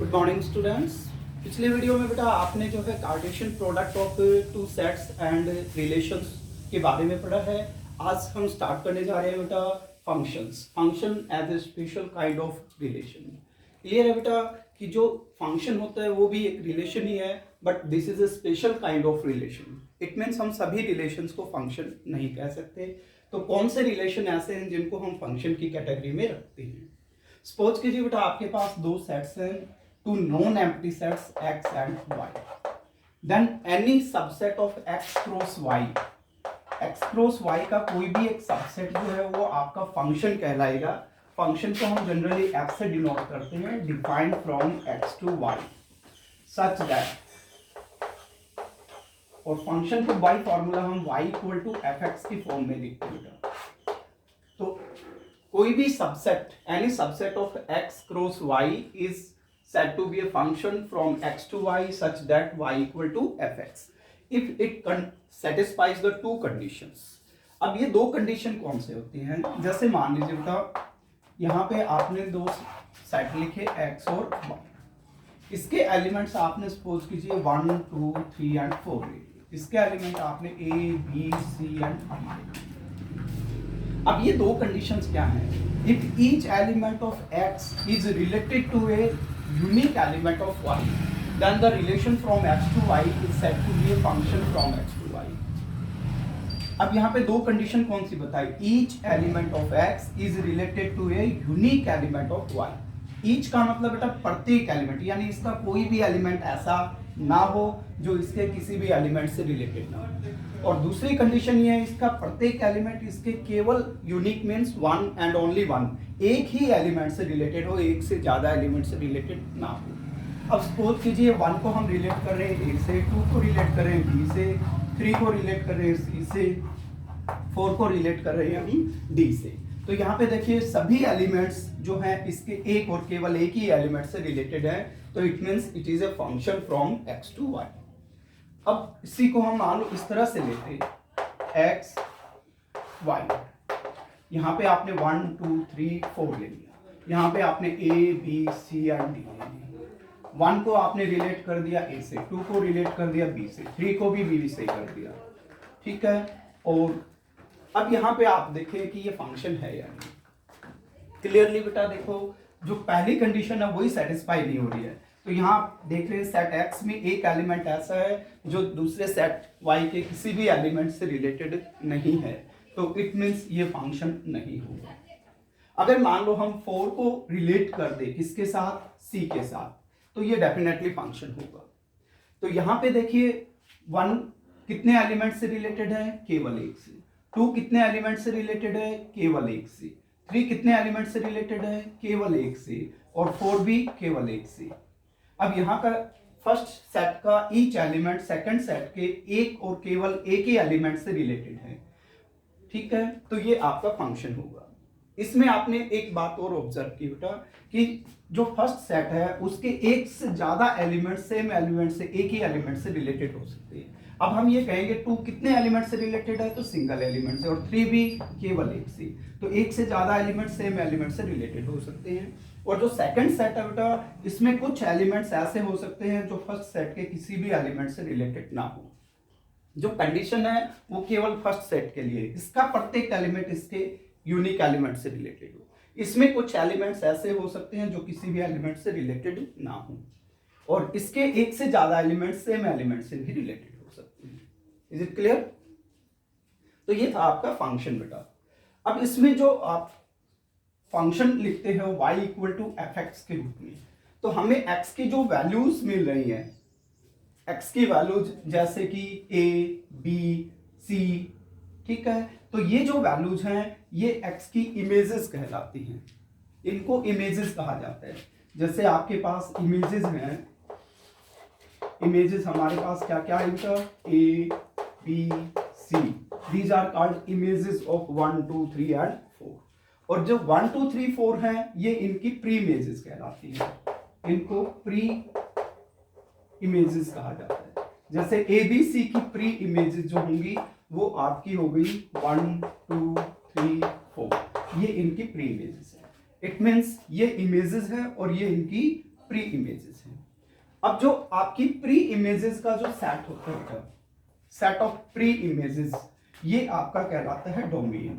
Good morning students. पिछले video में बेटा आपने जो है Cartesian product of two sets and relations के बारे में पढ़ा है। आज हम स्टार्ट करने जा रहे हैं बेटा functions. Function as a special kind of relation. Clear है बेटा कि जो फंक्शन होता है वो भी एक रिलेशन ही है, but this is a special kind of relation. It means हम सभी रिलेशंस को फंक्शन नहीं कह सकते। तो कौन से रिलेशन ऐसे हैं जिनको हम फंक्शन की कैटेगरी में रखते हैं? सपोज कीजिए बेटा आपके पास दो सेट्स हैं, two non empty sets x and y। Then any subset of x cross y, x cross y का कोई भी एक सबसेट जो है वो आपका फंक्शन कहलाएगा। फंक्शन को हम जनरली f से डिनोट करते हैं, defined from x to y such that, और फंक्शन को बाय फॉर्मूला हम y इक्वल टू fx की फॉर्म में लिखते हैं। तो कोई भी subset, any subset of x cross y is said to be a function from x to y such that y equal to fx if it satisfies the two conditions। अब ये दो कंडीशन कौन से होती हैं? जैसे मान लीजिए बेटा यहाँ पे आपने दो सेट लिखे x और y, इसके एलिमेंट्स आपने सपोज कीजिए 1 2 3 एंड 4 ले लिए। इसके एलिमेंट आपने a b c एंड d ले लिए। अब ये दो कंडीशंस क्या हैं? If each element of x is related to a unique element of y, then the relation from x to y is said to be a function from x to y। अब यहाँ पे दो condition कौन सी बताई? each element of x is related to a unique element of y। each का मतलब बेटा प्रत्येक एलिमेंट, यानी इसका कोई भी एलिमेंट ऐसा ना हो जो इसके किसी भी एलिमेंट से रिलेटेड ना हो। और दूसरी कंडीशन ये है इसका प्रत्येक एलिमेंट इसके केवल unique means one and only one, एक ही एलिमेंट से रिलेटेड हो, एक से ज्यादा एलिमेंट से रिलेटेड ना हो। अब सपोज कीजिए 1 को हम रिलेट कर रहे हैं a से, 2 को रिलेट कर रहे हैं b से, 3 को रिलेट कर रहे हैं c से, 4 को रिलेट कर रहे हैं हम d से। तो यहाँ पे देखिए सभी एलिमेंट्स जो हैं इसके एक और केवल एक ही एलिमेंट से रिलेटेड है, तो it means it is a function from x to y। अब इसी को हम मान लो इस तरह से लेते x y, यहाँ पे आपने 1 2 3 4 ले लिया, यहाँ पे आपने a b c एंड d ले लिया। 1 को आपने रिलेट कर दिया a से, 2 को रिलेट कर दिया b से, 3 को भी b से कर दिया, ठीक है। और अब यहाँ पे आप देखें कि ये फंक्शन है या नहीं। क्लियरली बेटा देखो जो पहली कंडीशन है वही सेटिस्फाई नहीं हो रही है। तो यहाँ देख रहे हैं सेट x में एक एलिमेंट ऐसा है जो दूसरे सेट y के किसी भी एलिमेंट से रिलेटेड नहीं है, तो इट मीन्स ये फंक्शन नहीं होगा। अगर मान लो हम 4 को रिलेट कर दे किसके साथ? c के साथ, तो ये डेफिनेटली फंक्शन होगा। तो यहाँ पे देखिए 1 कितने एलिमेंट से रिलेटेड है? केवल एक से। 2 कितने एलिमेंट से रिलेटेड है? केवल एक से। 3 कितने एलिमेंट से रिलेटेड है? केवल एक से। और 4 भी केवल एक से। अब यहाँ का फर्स्ट सेट का ईच एलिमेंट सेकंड सेट के एक और केवल एक ही एलिमेंट से रिलेटेड है, ठीक है। तो ये आपका फंक्शन होगा। इसमें आपने एक बात और ऑब्जर्व की बेटा कि जो फर्स्ट सेट है उसके एक से ज्यादा एलिमेंट सेम एलिमेंट से एक ही एलिमेंट से रिलेटेड हो सकते हैं। अब हम ये कहेंगे 2 कितने एलिमेंट से रिलेटेड है? तो सिंगल एलिमेंट से। और 3 भी केवल एक से। तो एक से ज्यादा एलिमेंट सेम एलिमेंट से रिलेटेड हो सकते हैं। और जो सेकंड सेट है बेटा इसमें कुछ एलिमेंट्स ऐसे हो सकते हैं जो फर्स्ट सेट के किसी भी एलिमेंट से रिलेटेड ना हो। जो कंडीशन है वो केवल फर्स्ट सेट के लिए, इसका प्रत्येक एलिमेंट इसके यूनिक एलिमेंट से रिलेटेड हो। इसमें कुछ एलिमेंट्स ऐसे हो सकते हैं जो किसी भी एलिमेंट से रिलेटेड ना हो, और इसके एक से ज्यादा एलिमेंट सेम एलिमेंट से भी रिलेटेड हो सकते हैं। Is it clear? तो ये था आपका फंक्शन बेटा। अब इसमें जो आप फंक्शन लिखते हैं y इक्वल टू fx के रूप में, तो हमें x की जो वैल्यूज मिल रही हैं, x की वैल्यूज जैसे कि a b c, ठीक है। तो ये जो वैल्यूज हैं ये x की इमेजेस कहलाती हैं, इनको इमेजेस कहा जाता है। जैसे आपके पास इमेजेस हैं, इमेजेस हमारे पास क्या क्या है इनका? a b c, these are called images of 1 2 3 and 4। और जो 1 2 3 4 हैं ये इनकी प्री इमेजेस कहलाती हैं, इनको प्री इमेजेस कहा जाता है। जैसे ए बी सी की प्री इमेजेस जो होंगी वो आपकी हो गई 1 2 3 4, ये इनकी प्री इमेजेस है। इट मीन्स ये इमेजेस है और ये इनकी प्री इमेजेस है। अब जो आपकी प्री इमेजेस का जो सेट होता है, सेट ऑफ प्री इमेजेस, ये आपका कहलाता है डोमेन,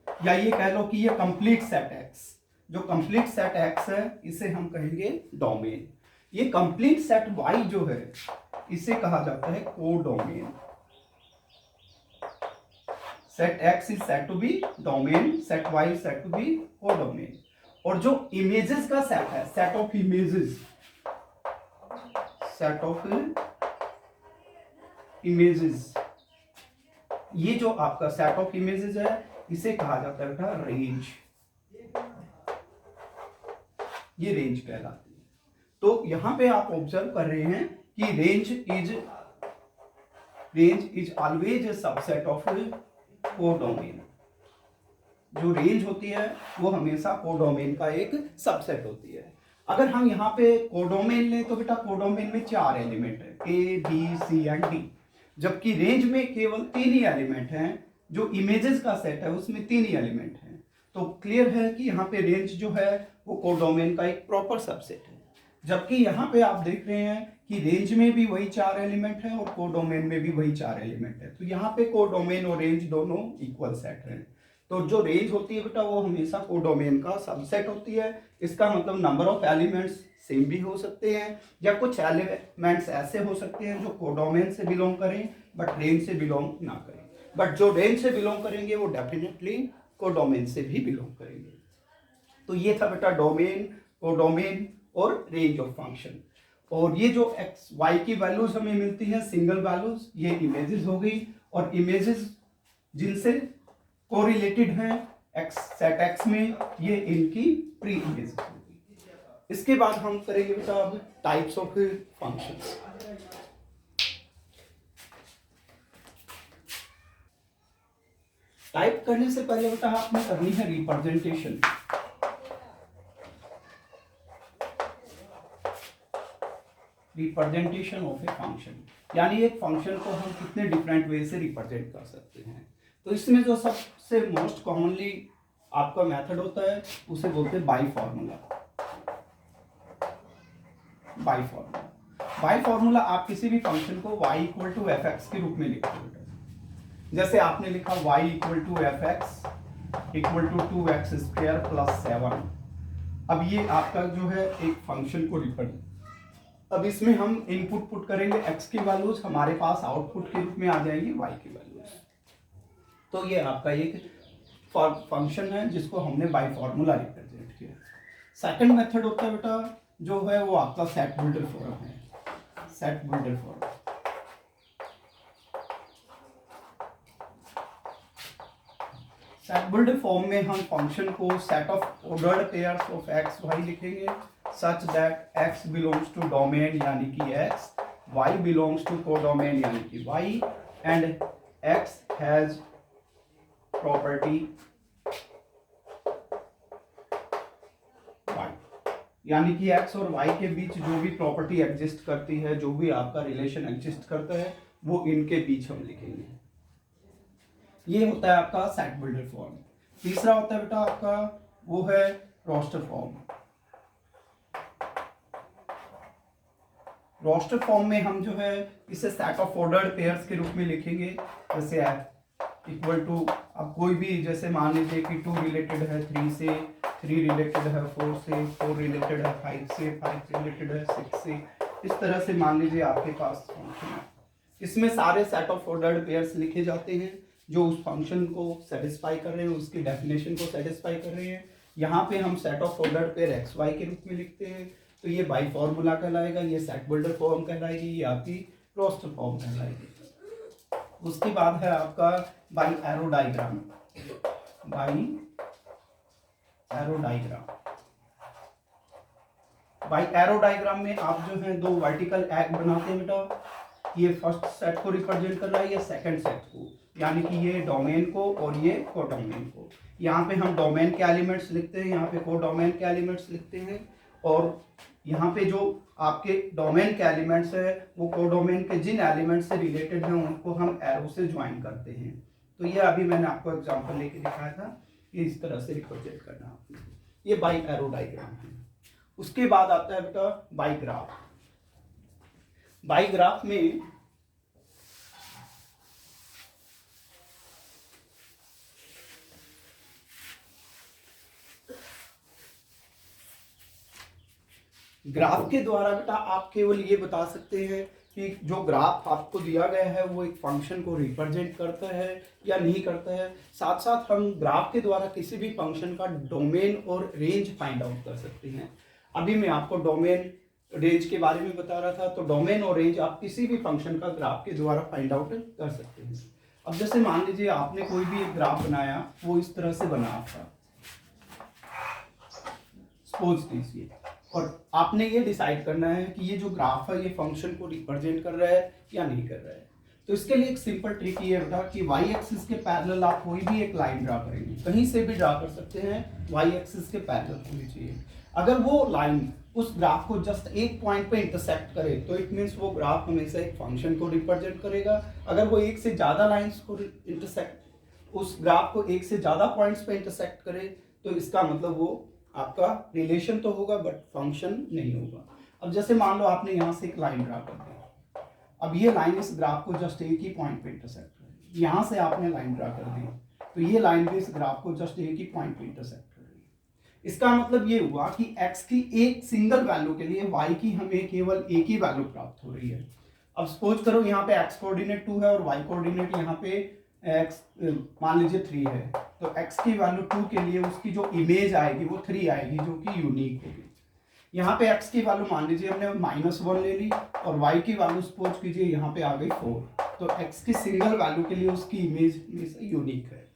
या ये कह लो कि ये कंप्लीट सेट एक्स, जो कंप्लीट सेट एक्स है इसे हम कहेंगे डोमेन। ये कंप्लीट सेट वाई जो है इसे कहा जाता है codomain. Set X is set to be domain, set Y set to be codomain. और जो इमेजेस का सेट है, set of images, set of images, ये जो आपका सेट ऑफ इमेजेस है इसे कहा जाता है बेटा रेंज। ये रेंज कहलाती है। तो यहां पे आप ऑब्जर्व कर रहे हैं कि range is always a subset of codomain. जो रेंज होती है वो हमेशा कोडोमेन का एक सबसेट होती है। अगर हम यहाँ पे कोडोमेन लें तो बेटा कोडोमेन में 4 एलिमेंट है, A B C and D, जबकि रेंज में केवल 3 ही एलिमेंट हैं। जो इमेजेस का सेट है उसमें 3 ही एलिमेंट हैं। तो क्लियर है कि यहाँ पे रेंज जो है वो कोडोमेन का एक प्रॉपर सबसेट है। जबकि यहाँ पे आप देख रहे हैं कि रेंज में भी वही 4 एलिमेंट है और कोडोमेन में भी वही 4 एलिमेंट है। तो यहाँ पे कोडोमेन और रेंज दोनों इक्वल सेट हैं। तो जो रेंज होती है बेटा वो हमेशा कोडोमेन का सबसेट होती है। इसका मतलब नंबर ऑफ एलिमेंट्स सेम भी हो सकते हैं, या कुछ एलिमेंट्स ऐसे हो सकते हैं जो कोडोमेन से बिलोंग करें बट रेंज से बिलोंग ना करें। बट जो रेंज से बिलोंग करेंगे वो डेफिनेटली कोडोमेन से भी बिलोंग करेंगे। तो ये था बेटा डोमेन, कोडोमेन और रेंज ऑफ फंक्शन। और ये जो एक्स वाई की वैल्यूज हमें मिलती हैं सिंगल वैल्यूज, ये इमेजेस हो गई। और इमेजेस जिनसे कोरिलेटेड हैं एक्स सेट एक्स में, ये इनकी प्री इमेज होगी। इसके बाद हम करेंगे बेटा अब टाइप्स ऑफ फंक्शंस। टाइप करने से पहले बेटा आपने करनी है representation. Representation of a function, यानी एक फंक्शन को हम कितने डिफरेंट वे से रिप्रेजेंट कर सकते हैं। तो इसमें जो सबसे मोस्ट कॉमनली आपका मेथड होता है उसे बोलते हैं by formula. By formula, by formula आप किसी भी फंक्शन को y equal to F X के रूप में लिखते हो। जैसे आपने लिखा y equal to F X equal to 2x square plus 7। अब ये आपका जो है एक फंक्शन को रिप्रेजेंट, अब इसमें हम इनपुट पुट करेंगे x की वैल्यूज, हमारे पास आउटपुट के रूप में आ जाएंगी y की वैल्यूज। तो ये आपका एक फंक्शन है जिसको हमने बाई फॉर्मूला रिप्रेजेंट किया। सेकंड मेथड होता है बेटा जो है वो आपका सेट बिल्डर फॉर्म है। Set builder form, set builder form में हम फंक्शन को set of ordered pairs of x y लिखेंगे such that x belongs to domain यानी कि x, y belongs to codomain यानी कि y, and x has property y, यानी कि x और y के बीच जो भी प्रॉपर्टी एग्जिस्ट करती है, जो भी आपका रिलेशन एग्जिस्ट करता है, वो इनके बीच हम लिखेंगे। ये होता है आपका सेट बिल्डर फॉर्म। तीसरा होता है बेटा आपका वो है रोस्टर फॉर्म। रोस्टर फॉर्म में हम जो है इसे सेट ऑफ ऑर्डर्ड पेयर्स के रूप में लिखेंगे। जैसे इक्वल टू, अब कोई भी जैसे मान लीजिए कि 2 रिलेटेड है 3 से, 3 रिलेटेड है 4 से, 4 रिलेटेड है 5 से, 5 रिलेटेड है 6 से, इस तरह से मान लीजिए आपके पास फंक्शन है। इसमें सारे सेट ऑफ ऑर्डर्ड पेयर्स लिखे जाते हैं जो उस फंक्शन को सेटिस्फाई कर रहे हैं, उसकी डेफिनेशन को सेटिस्फाई कर रहे हैं। यहाँ पे हम set of ordered pair X Y के रूप में लिखते हैं, तो ये बाई फॉर्मूला कहलाएगा, ये सेट बिल्डर फॉर्म कहलाएगी, ये आपकी रोस्टर फॉर्म कहलाएगी। उसके बाद है आपका by arrow diagram. By arrow diagram, by arrow diagram में आप जो है 2 वर्टिकल एग बनाते हैं बेटा। ये फर्स्ट सेट को रिप्रेजेंट कर रहा है, ये सेकंड सेट को, यानी कि ये डोमेन को और ये कोडोमेन को। यहाँ पे हम डोमेन के एलिमेंट्स लिखते हैं, यहाँ पे कोडोमेन के एलिमेंट्स लिखते हैं, और यहाँ पे जो आपके डोमेन के एलिमेंट्स है वो कोडोमेन के जिन एलिमेंट्स से रिलेटेड हैं उनको हम एरो से ज्वाइन करते हैं। तो ये अभी मैंने आपको एग्जांपल लेके दिखाया था, ये इस तरह से रिप्रेजेंट करना आपने। ये बाई एरो डायग्राम है। उसके बाद आता है बेटा बाई ग्राफ। बाई ग्राफ में ग्राफ के द्वारा बेटा आप केवल ये बता सकते हैं कि जो ग्राफ आपको दिया गया है वो एक फंक्शन को रिप्रेजेंट करता है या नहीं करता है। साथ साथ हम ग्राफ के द्वारा किसी भी फंक्शन का डोमेन और रेंज फाइंड आउट कर सकते हैं। अभी मैं आपको डोमेन रेंज के बारे में बता रहा था, तो डोमेन और रेंज आप किसी भी फंक्शन का ग्राफ के द्वारा फाइंड आउट कर सकते हैं। अब जैसे मान लीजिए आपने कोई भी एक ग्राफ बनाया, वो इस तरह से बना आपका, सपोज कीजिए, और आपने ये डिसाइड करना है कि ये जो ग्राफ है ये फंक्शन को रिप्रेजेंट कर रहा है या नहीं कर रहा है। तो इसके लिए एक सिंपल ट्रिक ये है बेटा कि वाई एक्सिस के पैरेलल आप कोई भी एक लाइन ड्रा करेंगे, कहीं से भी ड्रा कर सकते हैं, वाई एक्सिस के पैरेलल होनी चाहिए। अगर वो लाइन उस ग्राफ को जस्ट एक पॉइंट पे इंटरसेक्ट करे तो इट मीन्स वो ग्राफ हमेशा एक फंक्शन को रिप्रेजेंट करेगा। अगर वो एक से ज़्यादा लाइंस को इंटरसेक्ट, उस ग्राफ को एक से ज़्यादा पॉइंट्स पे इंटरसेक्ट करे, तो इसका मतलब वो आपका रिलेशन तो होगा बट फंक्शन नहीं होगा। अब जैसे मान लो आपने यहाँ से एक लाइन ड्रा कर दी, अब ये लाइन इस ग्राफ को जस्ट एक ही पॉइंट पे इंटरसेक्ट करेगी। यहाँ से आपने लाइन ड्रा कर दी तो ये लाइन भी इस ग्राफ को जस्ट एक ही पॉइंट पे इंटरसेक्ट कर रही है। इसका मतलब ये हुआ कि x की एक सिंगल वैल्यू के लिए y की हमें केवल एक ही वैल्यू प्राप्त हो रही है। अब सपोज करो यहाँ पे x कोऑर्डिनेट 2 है और y कोऑर्डिनेट यहाँ पे x मान लीजिए 3 है, तो x की वैल्यू 2 के लिए उसकी जो इमेज आएगी वो 3 आएगी, जो कि यूनिक होगी। यहाँ पे x की वैल्यू मान लीजिए हमने -1 ले ली और y की वैल्यू सपोज कीजिए यहाँ पे आ गई 4, तो x की सिंगल वैल्यू के लिए उसकी इमेज यूनिक है।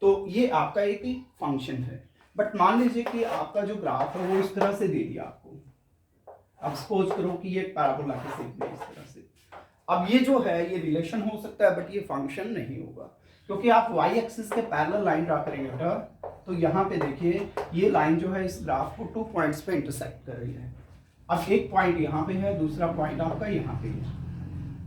तो ये आपका एक ही फंक्शन है। बट मान लीजिए कि आपका जो ग्राफ है वो इस तरह से दे दिया आपको, अब सपोज करो कि ये पैराबोला के शेप में इस तरह से। अब ये जो है ये रिलेशन हो सकता है बट ये फंक्शन नहीं होगा, क्योंकि आप वाई एक्सिस के पैरेलल लाइन ड्रा करेंगे बेटा, तो यहाँ पे देखिए ये लाइन जो है इस ग्राफ को 2 पॉइंट्स पे इंटरसेक्ट कर रही है। अब एक पॉइंट यहाँ पे है, दूसरा पॉइंट आपका यहाँ पे है।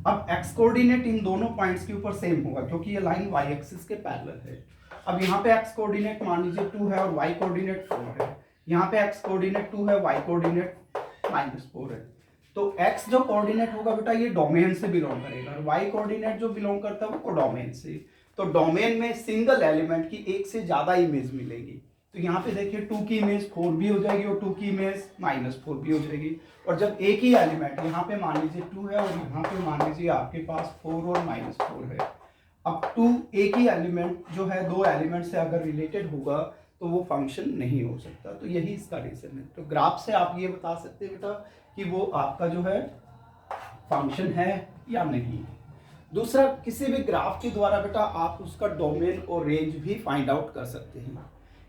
अब एक्स कोऑर्डिनेट इन दोनों पॉइंट्स के ऊपर सेम होगा क्योंकि ये लाइन वाई एक्सिस के पैरेलल है। अब यहाँ पे एक्स कोऑर्डिनेट मान लीजिए 2 है और वाई कोऑर्डिनेट 4 है। यहाँ पे एक्स कोऑर्डिनेट 2 है, वाई कोऑर्डिनेट -4 है। तो एक्स जो कोऑर्डिनेट होगा बेटा ये डोमेन से बिलोंग करेगा और वाई कोऑर्डिनेट जो बिलोंग करता है वो कोडोमेन से। तो डोमेन में सिंगल एलिमेंट की एक से ज्यादा इमेज मिलेगी। तो यहाँ पे देखिए 2 की इमेज 4 भी हो जाएगी और 2 की इमेज -4 भी हो जाएगी। और जब एक ही एलिमेंट यहाँ पे मान लीजिए 2 है और यहाँ पे मान लीजिए आपके पास 4 और -4 है, अब 2 एक ही एलिमेंट जो है 2 एलिमेंट से अगर रिलेटेड होगा तो वो फंक्शन नहीं हो सकता। तो यही इसका रीजन है। तो ग्राफ से आप ये बता सकते हैं बेटा कि वो आपका जो है फंक्शन है या नहीं। दूसरा, किसी भी ग्राफ के द्वारा बेटा आप उसका डोमेन और रेंज भी फाइंड आउट कर सकते हैं।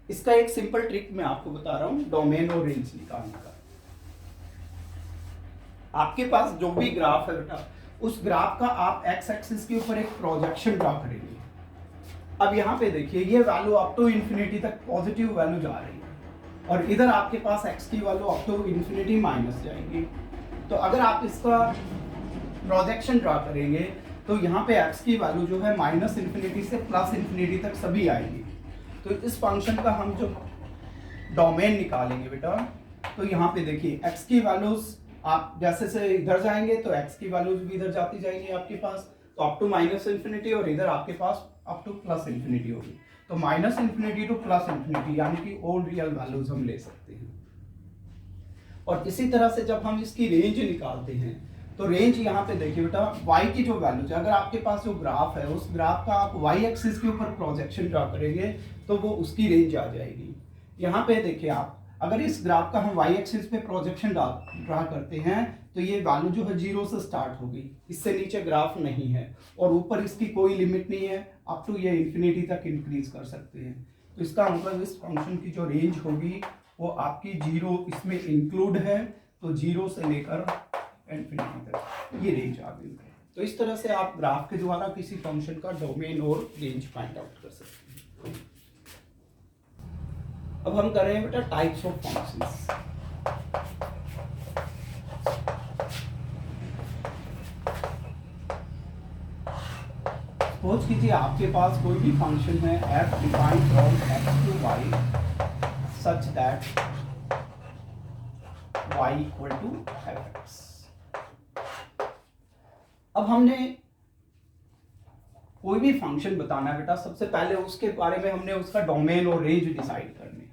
इसका एक सिंपल ट्रिक मैं आपको बता रहा हूं डोमेन और रेंज निकालने का। आपके पास जो भी ग्राफ है बेटा उस ग्राफ का आप एक्स एक्सिस के ऊपर एक प्रोजेक्शन ड्रा करेंगे। अब यहाँ पे देखिए ये वैल्यू अप टू इन्फिनिटी तक पॉजिटिव वैल्यू जा रही है और इधर आपके पास x की value up to infinity minus जाएगी। तो अगर आप इसका प्रोजेक्शन ड्रा करेंगे तो यहाँ पे x की वैल्यू जो है -इन्फिनिटी से +इन्फिनिटी तक सभी आएगी। तो इस फंक्शन का हम जो डोमेन निकालेंगे बेटा, तो यहाँ पे देखिए x की वैल्यूज आप जैसे से इधर जाएंगे तो x की वैल्यूज भी इधर जाती जाएगी आपके पास, तो अप टू -इन्फिनिटी और इधर आपके पास अप टू +इन्फिनिटी होगी। तो -इन्फिनिटी टू +इन्फिनिटी यानी कि ऑल रियल वैल्यूज हम ले सकते हैं। और इसी तरह से जब हम इसकी रेंज निकालते हैं तो रेंज यहाँ पे देखिए बेटा y की जो वैल्यूज है, अगर आपके पास जो ग्राफ है उस ग्राफ का आप y एक्सिस के ऊपर प्रोजेक्शन ड्रा करेंगे तो वो उसकी रेंज आ जाएगी। यहाँ पे देखिए आप अगर इस ग्राफ का हम y एक्सिस पे प्रोजेक्शन ड्रा करते हैं तो ये वैल्यू जो है 0 से स्टार्ट होगी, इससे नीचे ग्राफ नहीं है और ऊपर इसकी कोई लिमिट नहीं है, अप टू ये इन्फिनिटी तक इंक्रीज कर सकते हैं। तो इसका मतलब इस फंक्शन की जो रेंज होगी वो आपकी 0 इसमें इंक्लूड है, तो 0 से लेकर इन्फिनिटी तक ये रेंज आ गई है। तो इस तरह से आप ग्राफ के द्वारा किसी फंक्शन का डोमेन और रेंज फाइंड आउट कर सकते हैं। अब हम कर रहे हैं बेटा टाइप्स ऑफ फंक्शंस। सपोज कीजिए आपके पास कोई भी फंक्शन है f defined from x to y such that y equal to fx। अब हमने कोई भी फंक्शन बताना है बेटा, सबसे पहले उसके बारे में हमने उसका डोमेन और रेंज डिसाइड करने।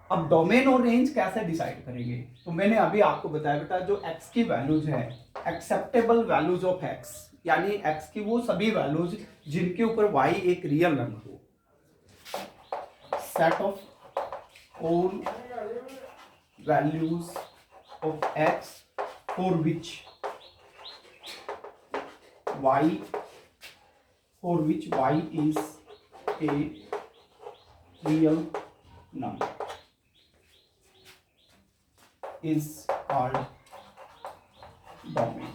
अब डोमेन और रेंज कैसे डिसाइड करेंगे? तो मैंने अभी आपको बताया बेटा, जो x की वैल्यूज है, एक्सेप्टेबल वैल्यूज ऑफ x, यानी x की वो सभी वैल्यूज जिनके ऊपर y एक रियल नंबर हो, set of all values of x for which y is a real number is called domain।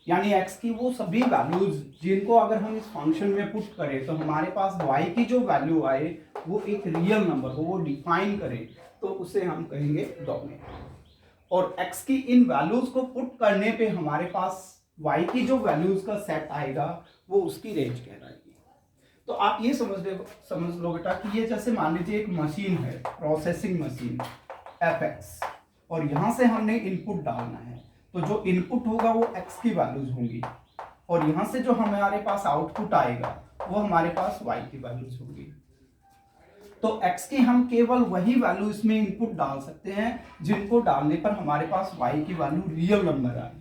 यानी x की वो सभी वैल्यूज जिनको अगर हम इस फंक्शन में पुट करें तो हमारे पास y की जो वैल्यू आए वो एक रियल नंबर हो, वो डिफाइन करें, तो उसे हम कहेंगे डोमेन। और x की इन वैल्यूज को पुट करने पे हमारे पास y की जो वैल्यूज का सेट आएगा वो उसकी रेंज कहलाएगी। तो आप ये समझ लो बेटा कि ये जैसे मान लीजिए एक मशीन है, प्रोसेसिंग मशीन fx, और यहाँ से हमने इनपुट डालना है, तो जो इनपुट होगा वो x की वैल्यूज होंगी, और यहाँ से जो हमारे पास आउटपुट आएगा वो हमारे पास y की वैल्यूज होंगी। तो x की हम केवल वही वैल्यू इसमें इनपुट डाल सकते हैं जिनको डालने पर हमारे पास y की वैल्यू रियल नंबर आए,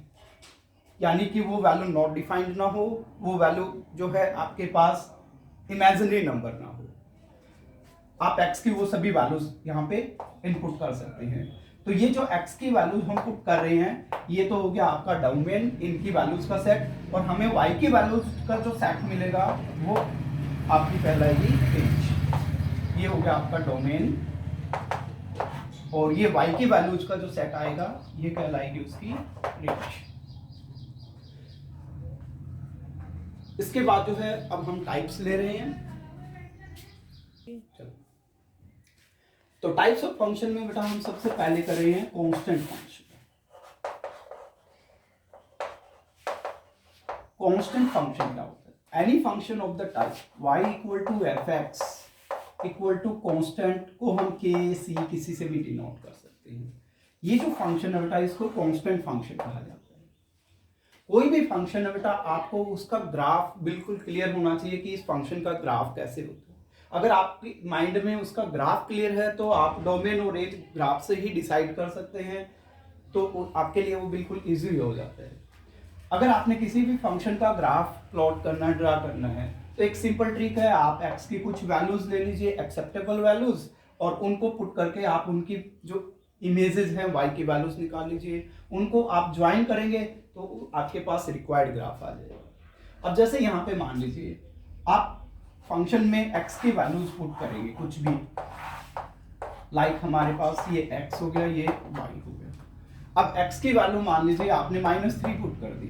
यानी कि वो वैल्यू नॉट डिफाइंड ना हो, वो वैल्यू जो है आपके पास इमेजिनरी नंबर ना हो। आप x की वो सभी वैल्यूज यहाँ पे इनपुट कर सकते हैं। तो ये जो x की वैल्यूज हम पुट कर रहे हैं ये तो हो गया आपका डोमेन, इनकी वैल्यूज का सेट, और हमें y की वैल्यूज का जो सेट मिलेगा वो आपकी कहलाएगी रेंज। ये हो गया आपका डोमेन, और ये y की वैल्यूज का जो सेट आएगा ये कहलाएगी उसकी रेंज। इसके बाद जो है अब हम टाइप्स ले रहे हैं। चलो, तो टाइप्स ऑफ फंक्शन में बेटा हम सबसे पहले कर रहे हैं कांस्टेंट फंक्शन। कांस्टेंट फंक्शन क्या होता है? Any function of the type y equal to fx equal to constant को हम k c किसी से भी डिनोट कर सकते हैं। ये जो फंक्शन है बेटा इसको कांस्टेंट फंक्शन कहा जाता है। कोई भी फंक्शन है बेटा आपको उसका ग्राफ बिल्कुल क्लियर होना चाहिए कि इस फंक्शन का ग्राफ कैसे होता है। अगर आपकी माइंड में उसका ग्राफ क्लियर है तो आप डोमेन और रेंज ग्राफ से ही डिसाइड कर सकते हैं, तो आपके लिए वो बिल्कुल इजी हो जाता है। अगर आपने किसी भी फंक्शन का ग्राफ प्लॉट करना, ड्रा करना है, तो एक सिंपल ट्रिक है, आप x की कुछ वैल्यूज ले लीजिए, एक्सेप्टेबल वैल्यूज, और उनको पुट करके आप उनकी जो इमेजेस हैं y की वैल्यूज निकाल लीजिए, उनको आप ज्वाइन करेंगे तो आपके पास रिक्वायर्ड ग्राफ आ जाएगा। अब जैसे यहाँ पे मान लीजिए आप फंक्शन में x की वैल्यूज पुट करेंगे कुछ भी, लाइक हमारे पास ये x हो गया, ये y हो गया। अब x की वैल्यू मान लीजिए आपने -3 पुट कर दी,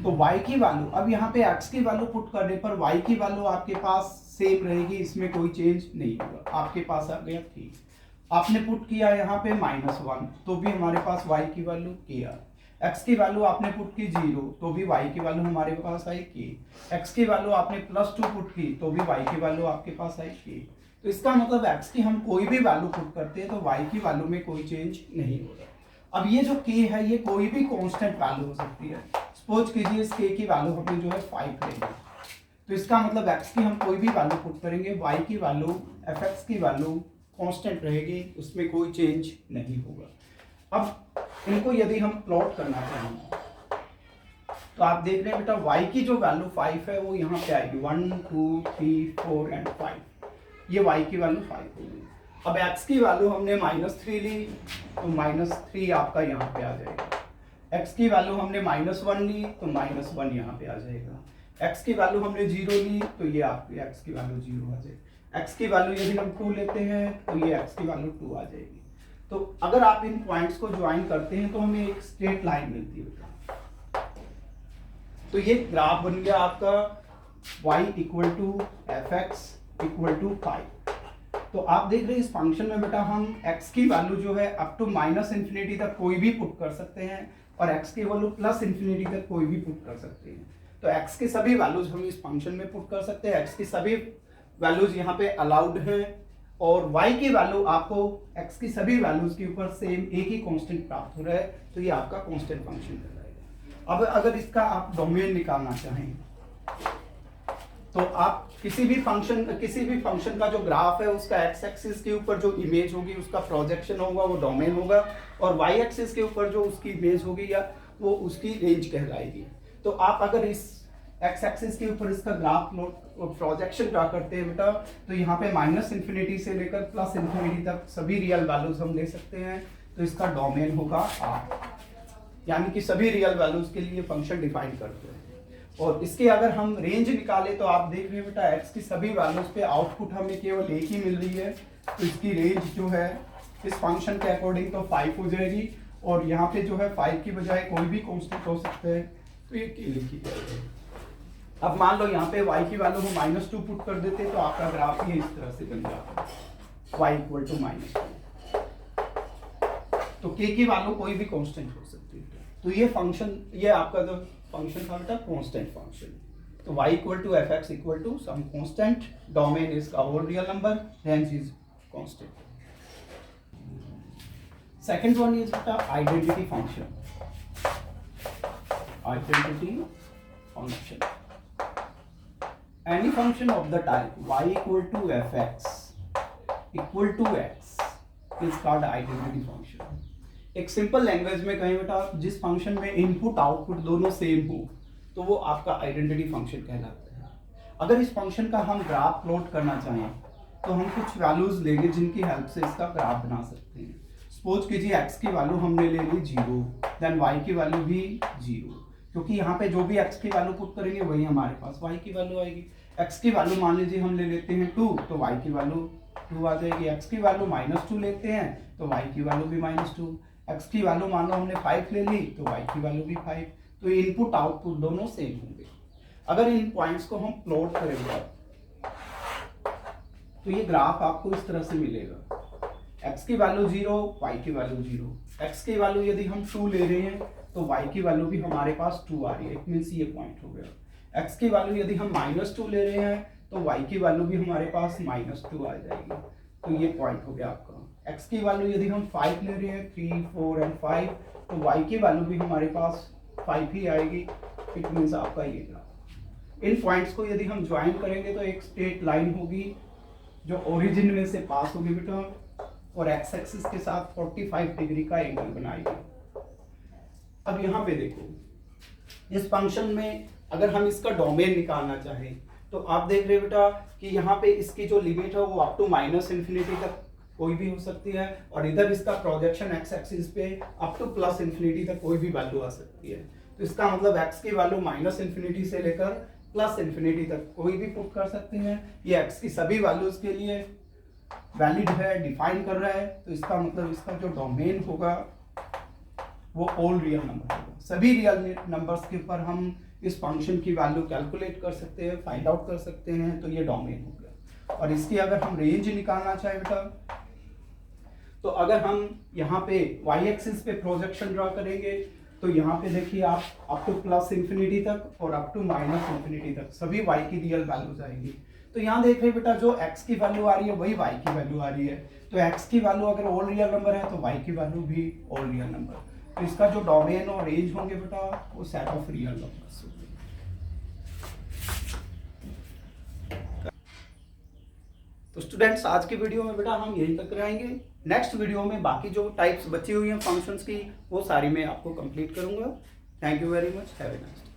तो y की वैल्यू, अब यहाँ पे x की वैल्यू पुट करने पर y की वैल्यू आपके पास सेम रहेगी, इसमें कोई चेंज नहीं होगा। आपके पास आ गया 3, आपने पुट किया यहाँ पे -1, तो भी हमारे पास y की वैल्यू k आ। x की वैल्यू आपने पुट की 0, तो भी y की वैल्यू हमारे पास आई k। x की वैल्यू आपने +2 पुट की, तो भी y की वैल्यू आपके पास आई k। तो इसका मतलब x की हम कोई भी वैल्यू पुट करते हैं तो y की वैल्यू में कोई चेंज नहीं होगा। अब ये जो k है ये कोई भी कांस्टेंट वैल्यू हो सकती है। सपोज कीजिए इस k की वैल्यू हमने जो है 5 लेंगे, तो इसका मतलब x की हम कोई भी वैल्यू पुट करेंगे, y की वैल्यू, fx की वैल्यू कांस्टेंट रहेगी, उसमें कोई चेंज नहीं होगा। अब इनको यदि हम प्लॉट करना चाहेंगे तो आप देख रहे हैं बेटा y की जो वैल्यू 5 है वो यहाँ पे आएगी, 1 2 3 4 एंड 5, ये y की वैल्यू 5 होगी। अब x की वैल्यू हमने -3 ली, तो -3 आपका यहाँ पे आ जाएगा। x की वैल्यू हमने -1 ली, तो -1 यहाँ पे आ जाएगा। x की वैल्यू हमने 0 ली, तो ये आपकी x की वैल्यू 0 आ जाएगी। x की वैल्यू यदि हम 2 लेते हैं तो ये x की वैल्यू 2 आ जाएगी। तो अगर आप इन पॉइंट्स को ज्वाइन करते हैं तो हमें एक स्ट्रेट लाइन मिलती है। तो ये ग्राफ बन गया आपका y equal to fx equal to 5। तो आप देख रहे हैं इस फंक्शन में बेटा हम x की वैल्यू जो है अप टू -∞ तक कोई भी पुट कर सकते हैं, और x की वैल्यू +∞ तक कोई भी पुट कर सकते हैं। तो x की सभी वैल्यूज हम इस फंक्शन में पुट कर सकते हैं, x की सभी वैल्यूज यहाँ पे अलाउड हैं, और y की वैल्यू आपको x की सभी वैल्यूज के ऊपर सेम एक ही कांस्टेंट प्राप्त हो रहा है, तो ये आपका कांस्टेंट फंक्शन कहलाएगा। अब अगर इसका आप डोमेन निकालना चाहें तो आप किसी भी फंक्शन का जो ग्राफ है उसका x एक्सिस के ऊपर जो इमेज होगी उसका प्रोजेक्शन होगा वो डोमेन होगा, और y एक्सिस के ऊपर जो उसकी इमेज होगी या वो उसकी रेंज कहलाएगी। तो आप अगर इस x एक्सिस के ऊपर इसका ग्राफ प्रोजेक्शन ड्रा करते हैं बेटा, तो यहाँ पे -∞ से लेकर +∞ तक सभी रियल वैल्यूज हम ले सकते हैं, तो इसका डोमेन होगा R, यानी कि सभी रियल वैल्यूज के लिए फंक्शन डिफाइन करते हैं। और इसके अगर हम रेंज निकाले तो आप देख रहे हैं बेटा x की सभी वैल्यूज पे आउटपुट हमें केवल एक ही मिल रही है, तो इसकी रेंज जो है इस फंक्शन के अकॉर्डिंग तो 5 हो जाएगी, और यहाँ पे जो है 5 की बजाय कोई भी कांस्टेंट हो सकता है, तो ये k लिखी जाएगी। अब मान लो यहाँ पे y की वैल्यू हम -2 पुट कर देते तो आपका ग्राफ ये इस तरह से बन जाता है, y = -2। तो k की वैल्यू कोई भी कांस्टेंट हो सकती है। तो ये फंक्शन, ये आपका जो फंक्शन था बेटा कांस्टेंट फंक्शन। तो y = fx = some constant, domain is a whole real number, range is constant. Second one is beta identity function. Identity function. Any function of the type y = fx = x is called identity function. एक simple language में कहें बेटा, जिस function में input output दोनों same हो तो वो आपका आइडेंटिटी फंक्शन कहलाता है। अगर इस फंक्शन का हम ग्राफ प्लॉट करना चाहें तो हम कुछ वैल्यूज लेंगे जिनकी हेल्प से इसका ग्राफ बना सकते हैं। सपोज कीजिए x की वैल्यू हमने ले ली 0, देन y की वैल्यू भी 0, क्योंकि यहाँ पे जो भी x की वैल्यू पुट करेंगे वही हमारे पास y की वैल्यू आएगी। x की वैल्यू मान लीजिए हम ले लेते हैं 2, तो y की वैल्यू 2 आ जाएगी। x की वैल्यू -2 लेते हैं तो y की वैल्यू भी -2। x की वैल्यू मान लो हमने 5 ले ली तो y की वैल्यू भी 5। तो इनपुट आउटपुट दोनों सेम होंगे। अगर इन पॉइंट्स को हम प्लॉट करेंगे तो ये ग्राफ आपको इस तरह से मिलेगा, x की वैल्यू 0, y की वैल्यू 0। x की वैल्यू यदि हम 2 ले रहे हैं तो y की वैल्यू भी हमारे पास 2 आ रही है, इट मींस ये पॉइंट हो गया। x की वैल्यू यदि हम -2 ले रहे हैं तो y की वैल्यू भी हमारे पास -2 आ जाएगी, तो ये पॉइंट हो गया आपका। x की वैल्यू यदि हम 5 ले रहे हैं, 3, 4 एंड 5, तो y की वैल्यू भी हमारे पास 5 ही आएगी, इट मींस आपका ये ग्राफ। इन पॉइंट्स को यदि हम ज्वाइन करेंगे तो एक स्ट्रेट लाइन होगी जो ओरिजिन में से पास होगी बेटा, और x एक्सिस के साथ 45 डिग्री का एंगल बनाएगी। अब यहाँ पे देखो, इस फंक्शन में अगर हम इसका डोमेन निकालना चाहें तो आप देख रहे हो बेटा कि यहाँ पे इसकी जो लिमिट है वो अप टू -∞ तक कोई भी हो सकती है, और इधर इसका प्रोजेक्शन x एक्सिस पे अप टू +∞ तक कोई भी वैल्यू आ सकती है। तो इसका मतलब x की वैल्यू -∞ से लेकर +∞ तक कोई भी पुट कर सकते हैं। ये x की सभी वैल्यूज के लिए वैलिड है, डिफाइन कर रहा है, तो इसका मतलब इसका जो डोमेन होगा वो ऑल रियल नंबर होगा। सभी रियल नंबर्स के ऊपर हम इस फंक्शन की वैल्यू कैलकुलेट कर सकते हैं, फाइंड आउट कर सकते हैं, तो ये डोमेन हो गया। और इसकी अगर हम रेंज निकालना चाहें बेटा, तो अगर हम यहाँ पे y एक्सिस पे प्रोजेक्शन ड्रा करेंगे तो यहाँ पे देखिए आप अप टू +∞ तक और अप टू -∞ तक सभी y की रियल वैल्यूज आएंगी। तो यहाँ देख रहे बेटा जो x की वैल्यू आ रही है वही y की वैल्यू आ रही है, तो x की वैल्यू अगर ऑल रियल नंबर है तो y की वैल्यू भी ऑल रियल नंबर। तो इसका जो डोमेन और रेंज होंगे बेटा वो सेट ऑफ रियल नंबर्स होंगे। तो स्टूडेंट्स आज की वीडियो में बेटा हम यहीं तक रहेंगे। नेक्स्ट वीडियो में बाकी जो टाइप्स बची हुई हैं फंक्शंस की वो सारी मैं आपको कंप्लीट करूंगा। Thank you very much, have a nice day.